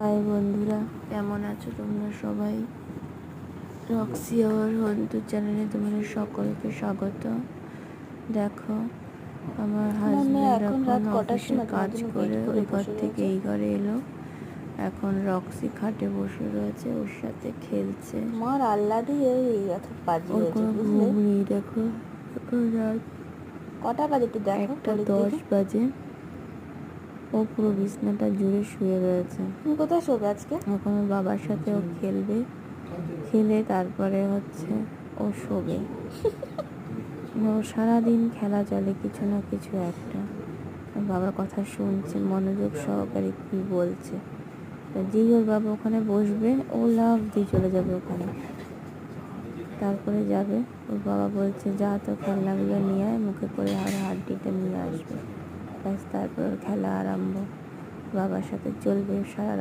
High বন্ধুরা, কেমন আছো তোমরা সবাই? রক্সি আর হন্তু চ্যানেলে তোমাদের সকলকে স্বাগত। দেখো, আমার হাজবেন্ড এখন অফিসে কাজ করে ওই ঘর থেকে এই ঘরে এলো। এখন রক্সি খাটে বসে রয়েছে, ওর সাথে খেলছে। মার আহ্লাদে ওর কোনো ঘুম নেই। দেখো রাত কটা বাজে একটু দেখো, 1:10 বাজে। ও পুরো বিছনাটা জুড়ে শুয়ে রয়েছে। তুমি কোথায় শোবে আজকে? এখন ওর বাবার সাথে ও খেলবে, খেলে তারপরে ও শোবে। ও সারাদিন খেলা চলে কিছু না কিছু একটা। ওর বাবার কথা শুনছে মনোযোগ সহকারে, কি বলছে। যেই ওর বাবা ওখানে বসবে, ও লাফ দিয়ে চলে যাবে ওখানে। তারপরে যাবে, ওর বাবা বলছে যা তো খেলনাগুলো নিয়ে আয়, মুখে করে আর হাড্ডিটা নিয়ে আসবে। ব্যাস, তারপর ওর খেলা আরম্ভ। বাবার সাথে চলবে সারা রাত।